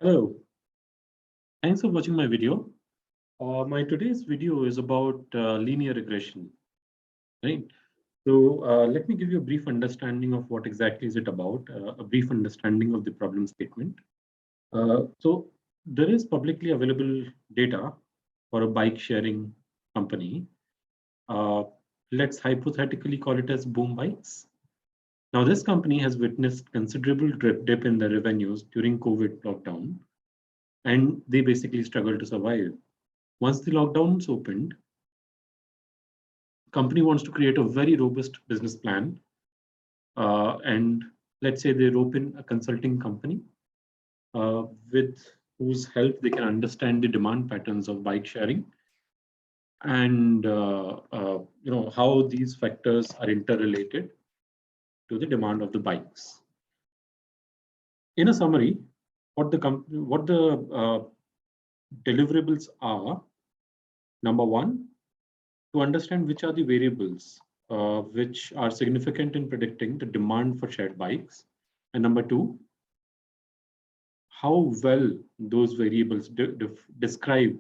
Hello, thanks for watching my video. My today's video is about linear regression, right? So let me give you a brief understanding of what exactly is it about, a brief understanding of the problem statement. So there is publicly available data for a bike sharing company. Uh, let's hypothetically call it as Boom Bikes. Now, this company has witnessed considerable dip in their revenues during COVID lockdown, and they basically struggled to survive. Once the lockdowns opened, company wants to create a very robust business plan, and let's say they rope in a consulting company with whose help they can understand the demand patterns of bike sharing and how these factors are interrelated to the demand of the bikes. In a summary, what the deliverables are: number one, to understand which are the variables which are significant in predicting the demand for shared bikes. And number two, how well those variables describe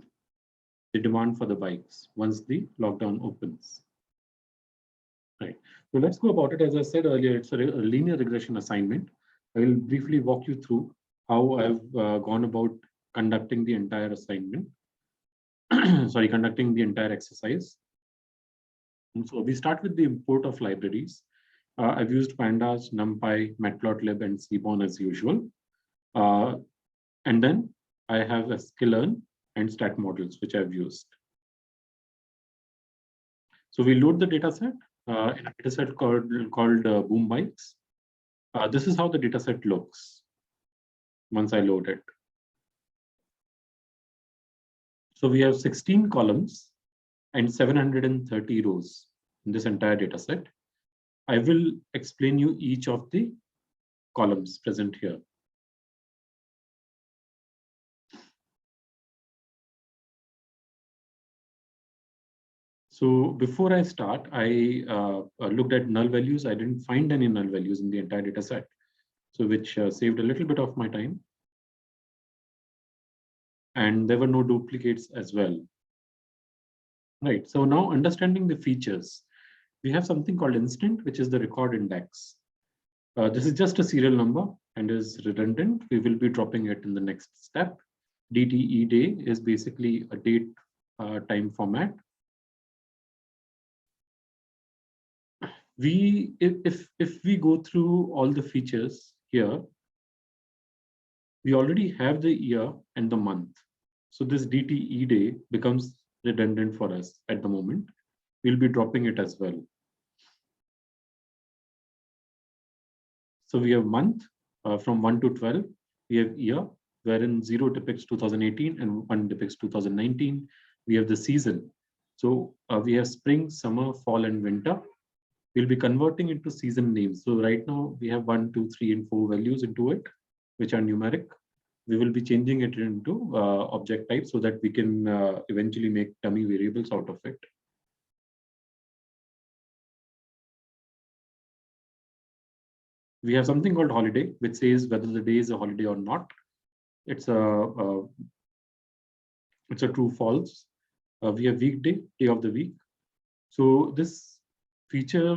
the demand for the bikes once the lockdown opens. Right. So let's go about it. As I said earlier, it's a linear regression assignment. I will briefly walk you through how I've gone about conducting the entire assignment. Conducting the entire exercise. So we start with the import of libraries. I've used pandas, numpy, matplotlib, and seaborn as usual. And then I have a sklearn and stat models, which I've used. So we load the dataset in a dataset called Boom Bikes. This is how the dataset looks once I load it. So we have 16 columns and 730 rows in this entire dataset. I will explain you each of the columns present here. So before I start, I looked at null values. I didn't find any null values in the entire data set, so which saved a little bit of my time. And there were no duplicates as well. Right, so now understanding the features, we have something called instant, which is the record index. This is just a serial number and is redundant. We will be dropping it in the next step. DTE day is basically a date time format. If we go through all the features here, we already have the year and the month. So this DTE day becomes redundant for us at the moment. We'll be dropping it as well. So we have month from 1 to 12. We have year, wherein 0 depicts 2018 and 1 depicts 2019. We have the season. So we have spring, summer, fall, and winter. We'll be converting into season names. So right now we have 1, 2, 3, and 4 values into it, which are numeric. We will be changing it into object type so that we can eventually make dummy variables out of it. We have something called holiday, which says whether the day is a holiday or not. It's a true false. We have weekday, day of the week. So this feature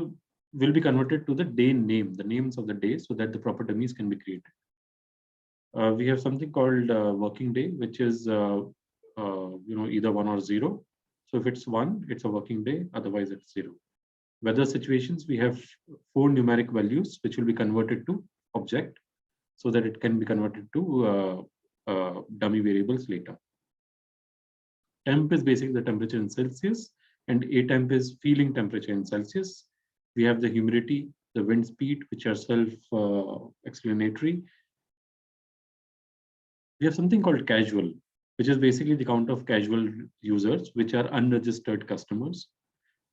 will be converted to the day name, the names of the day, so that the proper dummies can be created. We have something called working day, which is either 1 or 0. So if it's 1, it's a working day. Otherwise, it's 0. Weather situations, we have 4 numeric values, which will be converted to object, so that it can be converted to dummy variables later. Temp is basically the temperature in Celsius, and a temp is feeling temperature in Celsius. We have the humidity, the wind speed, which are self-explanatory. We have something called casual, which is basically the count of casual users, which are unregistered customers.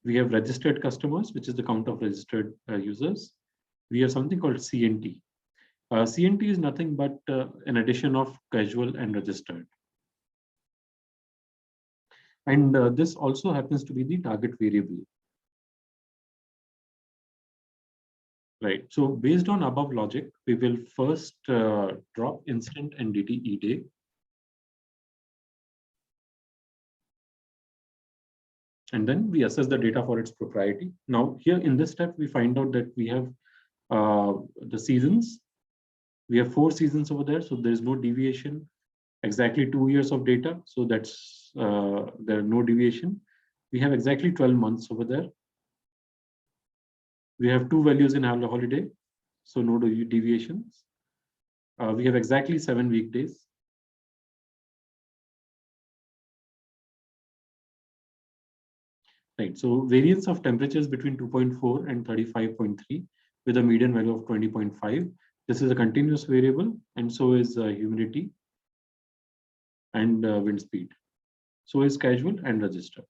We have registered customers, which is the count of registered users. We have something called CNT. CNT is nothing but an addition of casual and registered. And this also happens to be the target variable. Right. So based on above logic, we will first drop instant NDT day. And then we assess the data for its propriety. Now here in this step, we find out that we have the seasons. We have 4 seasons over there, so there is no deviation. Exactly 2 years of data, so that's there are no deviation. We have exactly 12 months over there. We have 2 values in holiday, so no deviations. We have exactly 7 weekdays. Right, so variance of temperatures between 2.4 and 35.3 with a median value of 20.5. This is a continuous variable, and so is humidity and wind speed. So is casual and registered.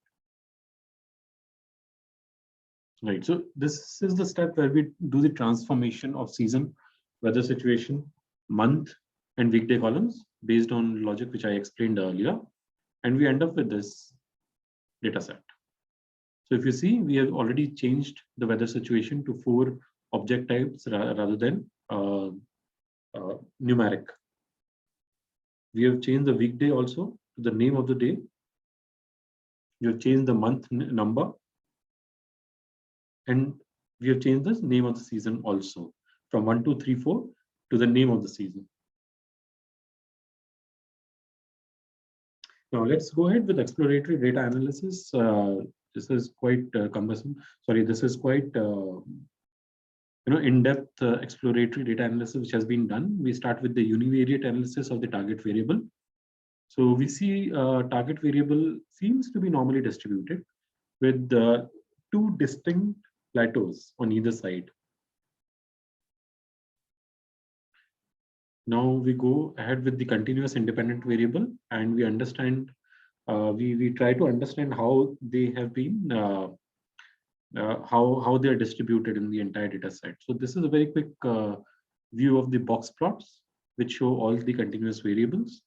Right, so this is the step where we do the transformation of season, weather situation, month, and weekday columns based on logic which I explained earlier, and we end up with this data set. So if you see, we have already changed the weather situation to 4 object types rather than numeric. We have changed the weekday also to the name of the day. We have changed the month number, and we have changed the name of the season also from 1, 2, 3, 4 to the name of the season. Now let's go ahead with exploratory data analysis. This is quite cumbersome. Sorry, this is quite in-depth exploratory data analysis which has been done. We start with the univariate analysis of the target variable. So we see target variable seems to be normally distributed with 2 distinct plateaus on either side. Now we go ahead with the continuous independent variable, and we understand, we try to understand how they have been, how they are distributed in the entire data set. So this is a very quick view of the box plots, which show all the continuous variables.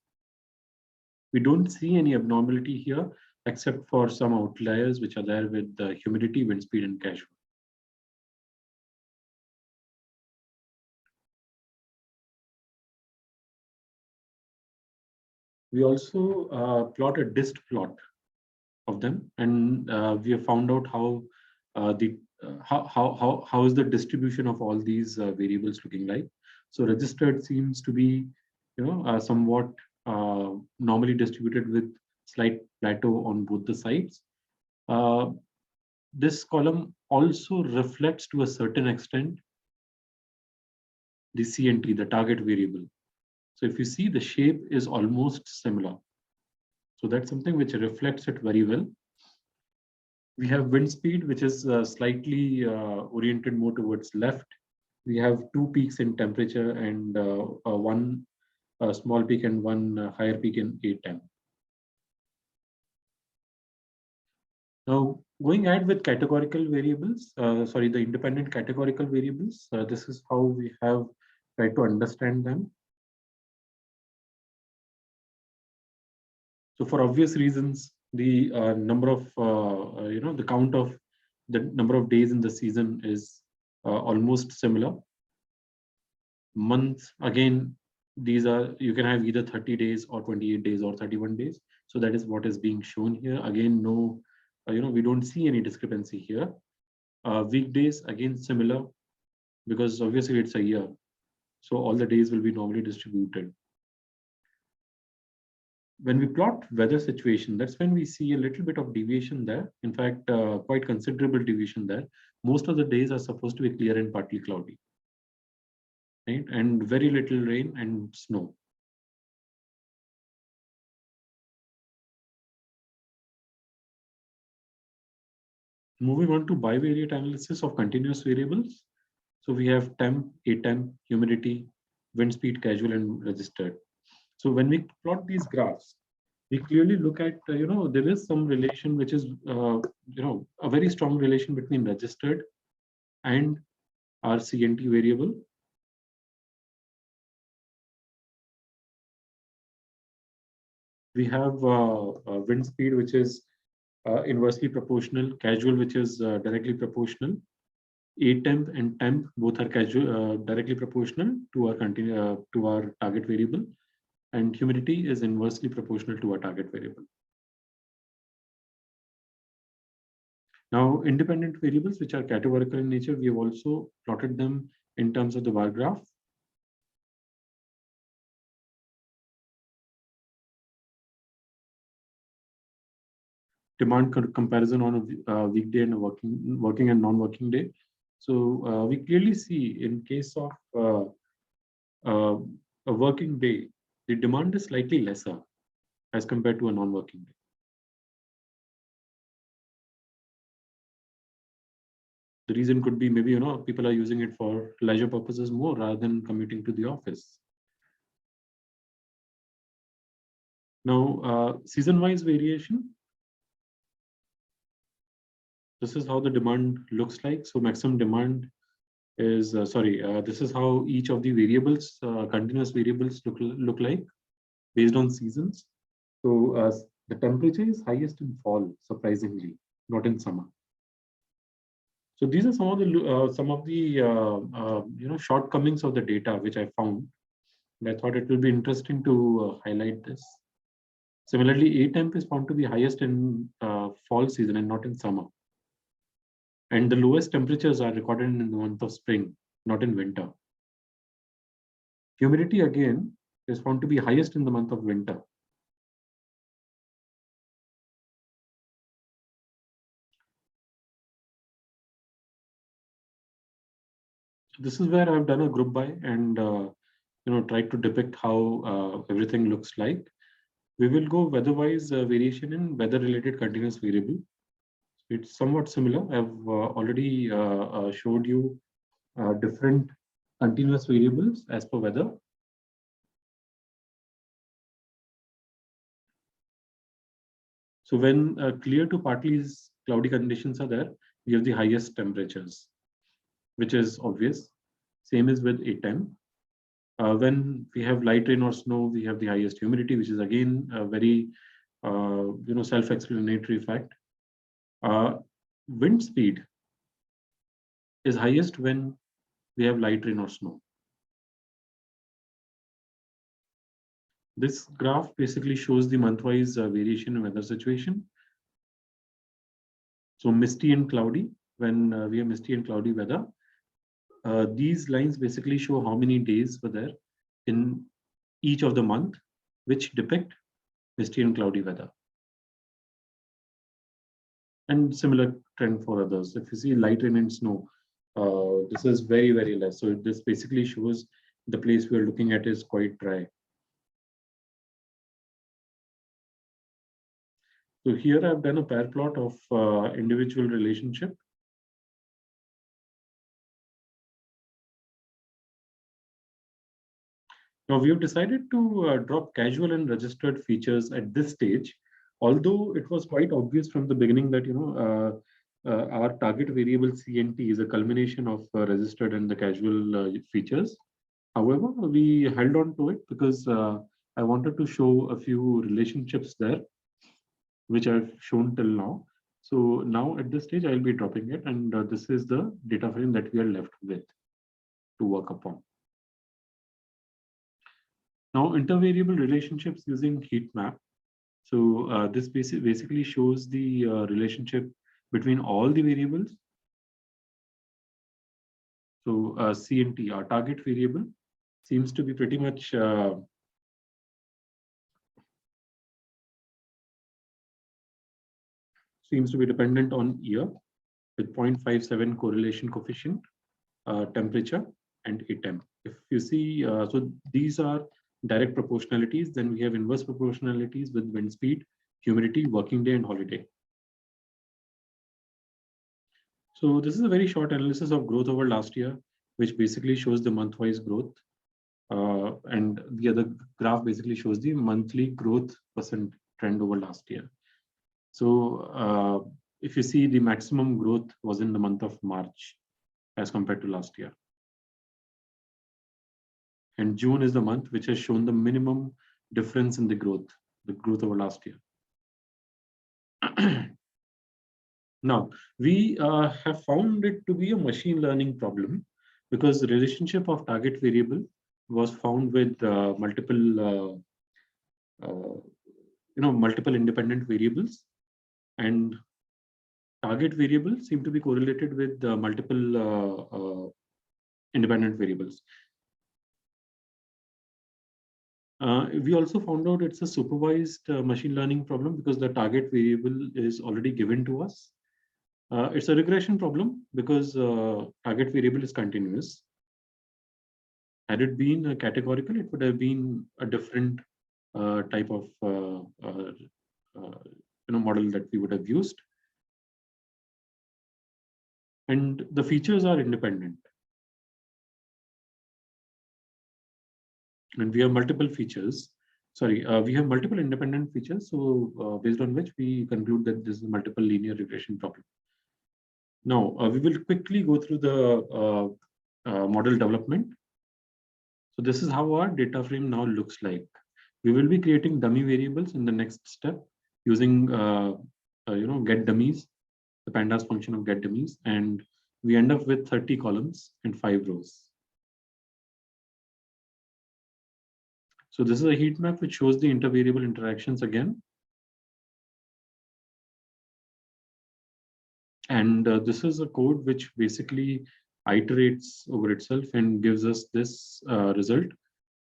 We don't see any abnormality here, except for some outliers which are there with the humidity, wind speed, and casual. We also plot a dist plot of them, and we have found out how how is the distribution of all these variables looking like. So registered seems to be, somewhat normally distributed with slight plateau on both the sides. This column also reflects to a certain extent the CNT, the target variable. So if you see, the shape is almost similar. So that's something which reflects it very well. We have wind speed, which is slightly oriented more towards left. We have 2 peaks in temperature and 1 small peak and 1 higher peak in A10. Now, going ahead with categorical variables, the independent categorical variables, this is how we have tried to understand them. So for obvious reasons, the number of, the count of the number of days in the season is almost similar. Months, again, these are, you can have either 30 days or 28 days or 31 days. So that is what is being shown here. Again, no, we don't see any discrepancy here. Weekdays, again, similar, because obviously it's a year. So all the days will be normally distributed. When we plot weather situation, that's when we see a little bit of deviation there. In fact, quite considerable deviation there. Most of the days are supposed to be clear and partly cloudy, right? And very little rain and snow. Moving on to bivariate analysis of continuous variables. So we have temp, atemp, humidity, wind speed, casual, and registered. So when we plot these graphs, we clearly look at, there is some relation which is, a very strong relation between registered and our CNT variable. We have wind speed, which is inversely proportional, casual, which is directly proportional. A temp and temp both are directly proportional to our target variable, and humidity is inversely proportional to our target variable. Now, independent variables, which are categorical in nature, we have also plotted them in terms of the bar graph. Demand comparison on a weekday and a working and non-working day. So we clearly see in case of a working day, the demand is slightly lesser as compared to a non-working day. The reason could be maybe, people are using it for leisure purposes more rather than commuting to the office. Now, season-wise variation. This is how the demand looks like. So maximum demand is, this is how each of the variables, continuous variables look like based on seasons. So the temperature is highest in fall, surprisingly, not in summer. So these are some of the shortcomings of the data which I found. And I thought it will be interesting to highlight this. Similarly, A temp is found to be highest in fall season and not in summer. And the lowest temperatures are recorded in the month of spring, not in winter. Humidity again is found to be highest in the month of winter. So this is where I've done a group by and tried to depict how everything looks like. We will go weather-wise variation in weather-related continuous variable. It's somewhat similar. I've already showed you different continuous variables as per weather. So when clear to partly cloudy conditions are there, we have the highest temperatures, which is obvious. Same is with A temp. When we have light rain or snow, we have the highest humidity, which is again a very self-explanatory fact. Wind speed is highest when we have light rain or snow. This graph basically shows the month-wise variation in weather situation. So misty and cloudy, when we have misty and cloudy weather, these lines basically show how many days were there in each of the month, which depict misty and cloudy weather. And similar trend for others. If you see light rain and snow, this is very, very less. So this basically shows the place we are looking at is quite dry. So here I've done a pair plot of individual relationship. Now we have decided to drop casual and registered features at this stage, although it was quite obvious from the beginning that our target variable CNT is a culmination of registered and the casual features. However, we held on to it because I wanted to show a few relationships there, which I've shown till now. So now at this stage, I'll be dropping it, and this is the data frame that we are left with to work upon. Now, intervariable relationships using heat map. So this basically shows the relationship between all the variables. So CNT, our target variable, seems to be pretty much dependent on year with 0.57 correlation coefficient, temperature, and A temp. If you see, so these are direct proportionalities. Then we have inverse proportionalities with wind speed, humidity, working day, and holiday. So this is a very short analysis of growth over last year, which basically shows the month-wise growth. And the other graph basically shows the monthly growth percent trend over last year. So if you see, the maximum growth was in the month of March as compared to last year. And June is the month which has shown the minimum difference in the growth over last year. Now, we have found it to be a machine learning problem because the relationship of target variable was found with multiple independent variables, and target variable seem to be correlated with multiple independent variables. We also found out it's a supervised machine learning problem because the target variable is already given to us. It's a regression problem because target variable is continuous. Had it been categorical, it would have been a different type of model that we would have used. And the features are independent. And we have multiple features. Sorry, we have multiple independent features. So based on which we conclude that this is a multiple linear regression problem. Now, we will quickly go through the model development. So this is how our data frame now looks like. We will be creating dummy variables in the next step using get dummies, the pandas function of get dummies, and we end up with 30 columns and 5 rows. So this is a heat map which shows the intervariable interactions again. And this is a code which basically iterates over itself and gives us this result,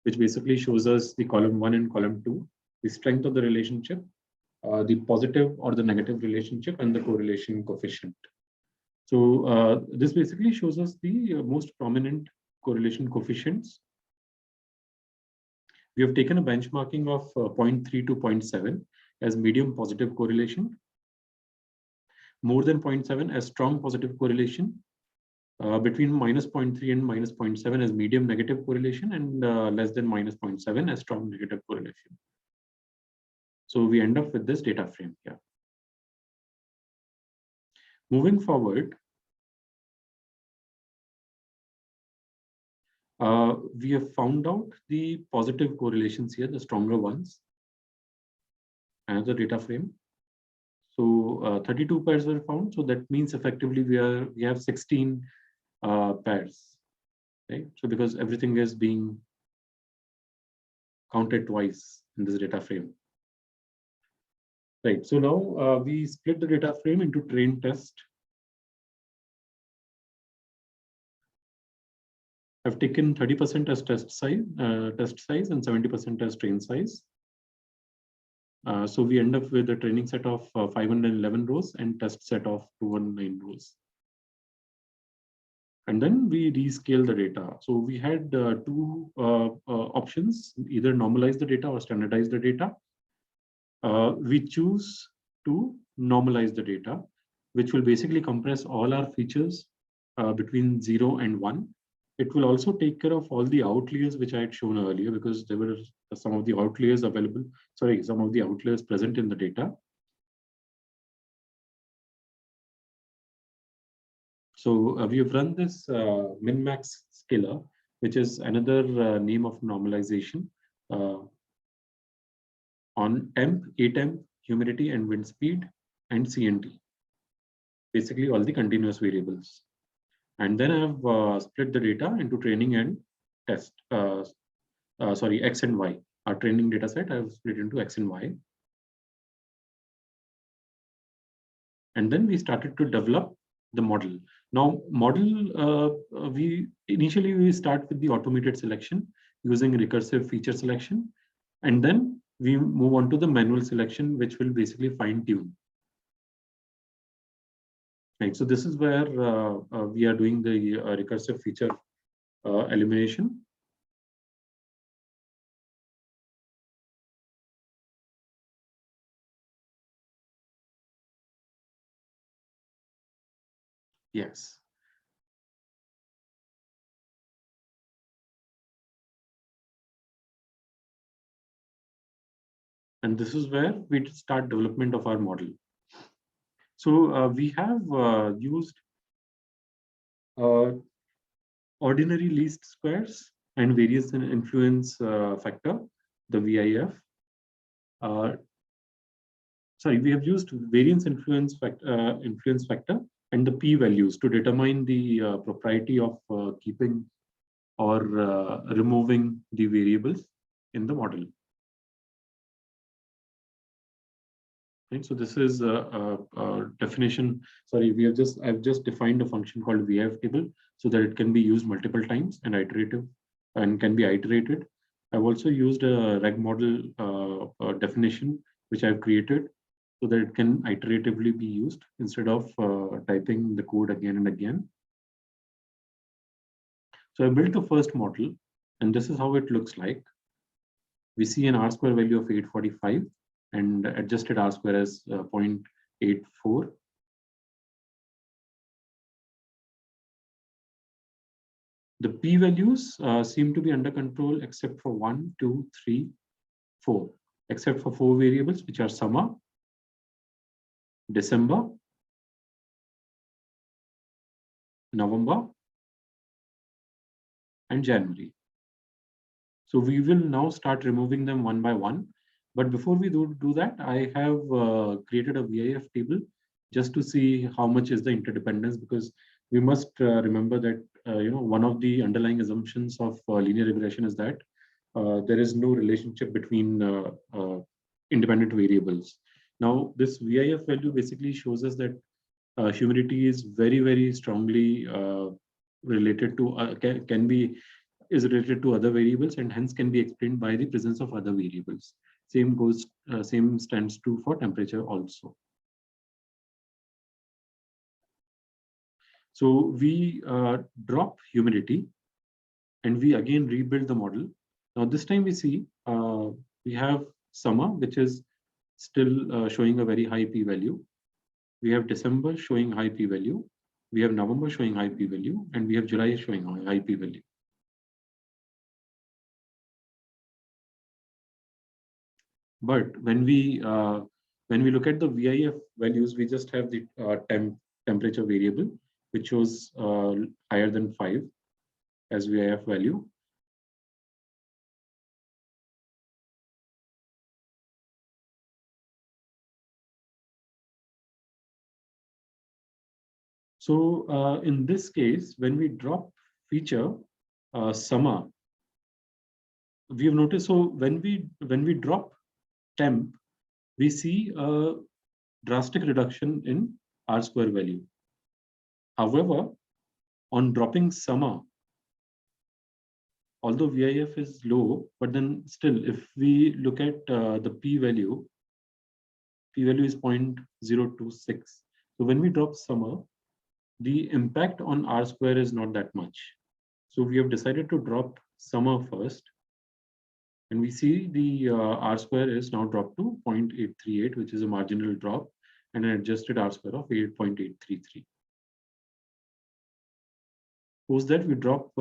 which basically shows us the column 1 and column 2, the strength of the relationship, the positive or the negative relationship, and the correlation coefficient. So this basically shows us the most prominent correlation coefficients. We have taken a benchmarking of 0.3 to 0.7 as medium positive correlation, more than 0.7 as strong positive correlation, between minus 0.3 and minus 0.7 as medium negative correlation, and less than minus 0.7 as strong negative correlation. So we end up with this data frame here. Moving forward, we have found out the positive correlations here, the stronger ones, and the data frame. So 32 pairs were found. So that means effectively we have 16 pairs, right? So because everything is being counted twice in this data frame. Right. So now we split the data frame into train test. I've taken 30% as test size and 70% as train size. So we end up with a training set of 511 rows and test set of 219 rows. And then we rescale the data. So we had two options, either normalize the data or standardize the data. We choose to normalize the data, which will basically compress all our features between 0 and 1. It will also take care of all the outliers which I had shown earlier, because there were some of the outliers available, some of the outliers present in the data. So we have run this min-max scaler, which is another name of normalization on temp, atemp, humidity, and wind speed, and CNT. Basically all the continuous variables. And then I've split the data into training and test, X and Y. Our training data set I've split into X and Y. And then we started to develop the model. Now, model, we start with the automated selection using recursive feature selection. And then we move on to the manual selection, which will basically fine tune. Right, so this is where we are doing the recursive feature elimination. Yes. And this is where we start development of our model. So we have used ordinary least squares and variance and influence factor, the VIF. sorry, we have used variance influence factor and the p-values to determine the propriety of keeping or removing the variables in the model. Right, so this is a definition. Sorry, I've just defined a function called VIF table so that it can be used multiple times and iterative and can be iterated. I've also used a reg model definition which I've created so that it can iteratively be used instead of typing the code again and again. So I built the first model, and this is how it looks like. We see an R square value of 845 and adjusted R square as 0.84. The p-values seem to be under control except for 1, 2, 3, 4, except for 4 variables, which are summer, December, November, and January. So we will now start removing them one by one. But before we do that, I have created a VIF table just to see how much is the interdependence, because we must remember that one of the underlying assumptions of linear regression is that there is no relationship between independent variables. Now, this VIF value basically shows us that humidity is very, very strongly related to is related to other variables and hence can be explained by the presence of other variables. Same stands true for temperature also. So we drop humidity and we again rebuild the model. Now this time we see we have summer, which is still showing a very high p-value. We have December showing high p-value. We have November showing high p-value, and we have July showing high p-value. But when we look at the VIF values, we just have the temperature variable, which shows higher than 5 as VIF value. So in this case, when we drop feature summer, we have noticed. So when we drop temp, we see a drastic reduction in R square value. However, on dropping summer, although VIF is low, but then still, if we look at the p-value is 0.026. So when we drop summer, the impact on R square is not that much. So we have decided to drop summer first. And we see the R square is now dropped to 0.838, which is a marginal drop, and an adjusted R square of 8.833. Suppose that we drop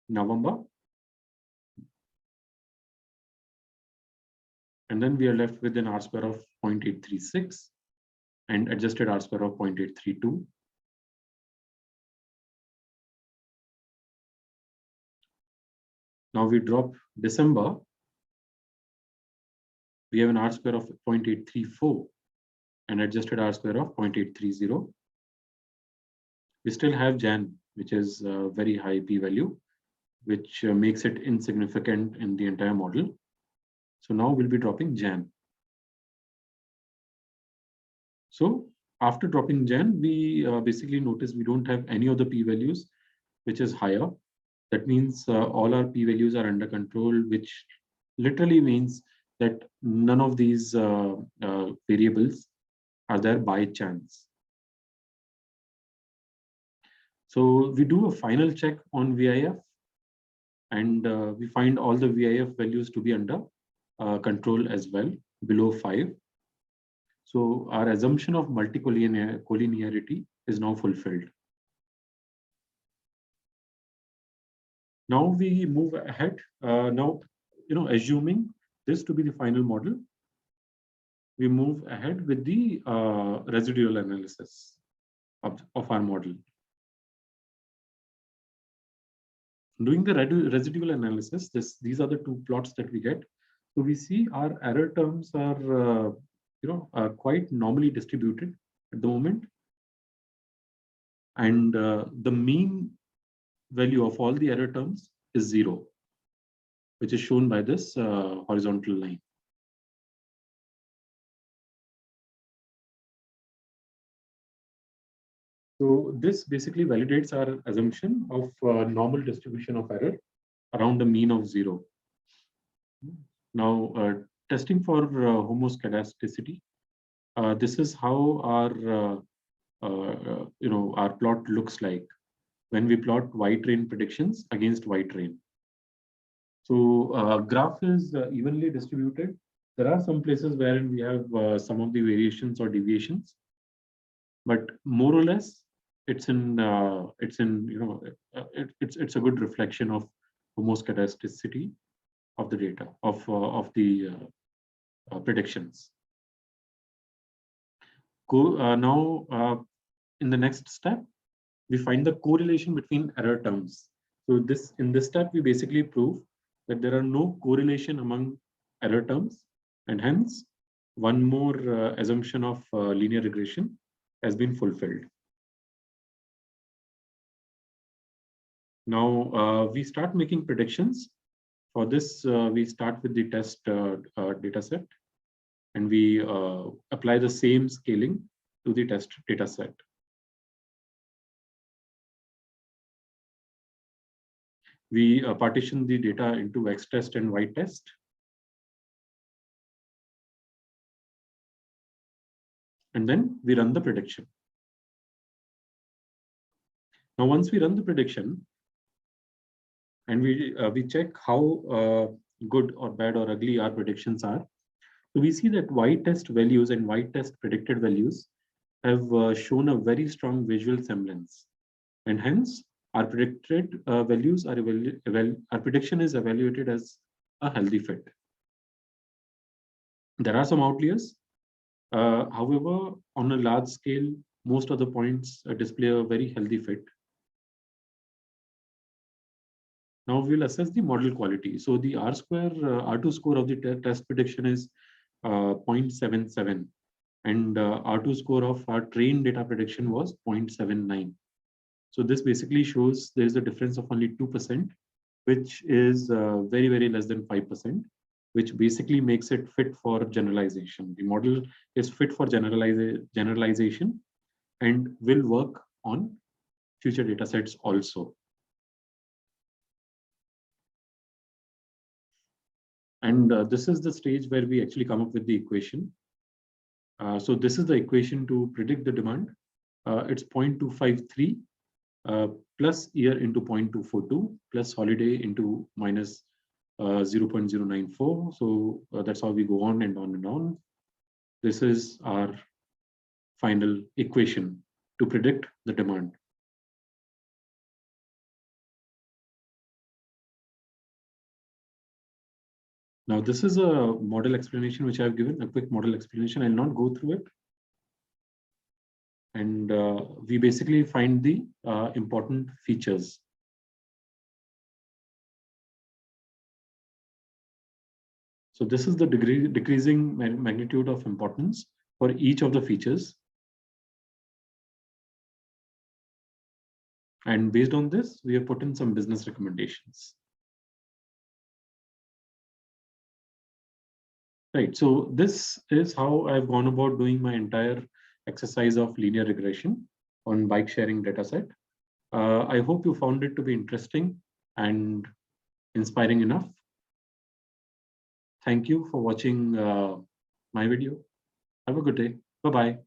November, and then we are left with an R square of 0.836 and adjusted R square of 0.832. Now we drop December, we have an R square of 0.834 and adjusted R square of 0.830. We still have Jan, which is a very high p-value, which makes it insignificant in the entire model. So now we'll be dropping Jan. So after dropping Jan, we basically notice we don't have any of the p-values which is higher. That means all our p-values are under control, which literally means that none of these variables are there by chance. So we do a final check on VIF, and we find all the VIF values to be under control as well, below 5. So our assumption of multicollinearity is now fulfilled. Now we move ahead. Now, assuming this to be the final model, we move ahead with the residual analysis of our model. Doing the residual analysis, these are the two plots that we get. So we see our error terms are quite normally distributed at the moment. And the mean value of all the error terms is 0, which is shown by this horizontal line. So this basically validates our assumption of normal distribution of error around a mean of 0. Now, testing for homoscedasticity. This is how our plot looks like when we plot Y-train predictions against Y-train. So graph is evenly distributed. There are some places wherein we have some of the variations or deviations, but more or less, it's a good reflection of homoscedasticity of the data of the predictions. Now, in the next step, we find the correlation between error terms. So in this step, we basically prove that there are no correlation among error terms, and hence one more assumption of linear regression has been fulfilled. Now we start making predictions. For this, we start with the test data set, and we apply the same scaling to the test data set. We partition the data into X test and Y test. And then we run the prediction. Now, once we run the prediction, and we check how good or bad or ugly our predictions are, so we see that Y test values and Y test predicted values have shown a very strong visual semblance, and hence our predicted values are our prediction is evaluated as a healthy fit. There are some outliers. However, on a large scale, most of the points display a very healthy fit. Now we'll assess the model quality. So the R2 score of the test prediction is 0.77, and R2 score of our trained data prediction was 0.79. So this basically shows there is a difference of only 2%, which is very, very less than 5%, which basically makes it fit for generalization. The model is fit for generalization and will work on future data sets also. And this is the stage where we actually come up with the equation. So this is the equation to predict the demand. It's 0.253 plus year into 0.242 plus holiday into minus 0.094. So that's how we go on and on and on. This is our final equation to predict the demand. Now, this is a model explanation which I've given, a quick model explanation. I'll not go through it. And we basically find the important features. So this is the decreasing magnitude of importance for each of the features. And based on this, we have put in some business recommendations. Right, so this is how I've gone about doing my entire exercise of linear regression on bike sharing dataset. I hope you found it to be interesting and inspiring enough. Thank you for watching my video. Have a good day. Bye-bye.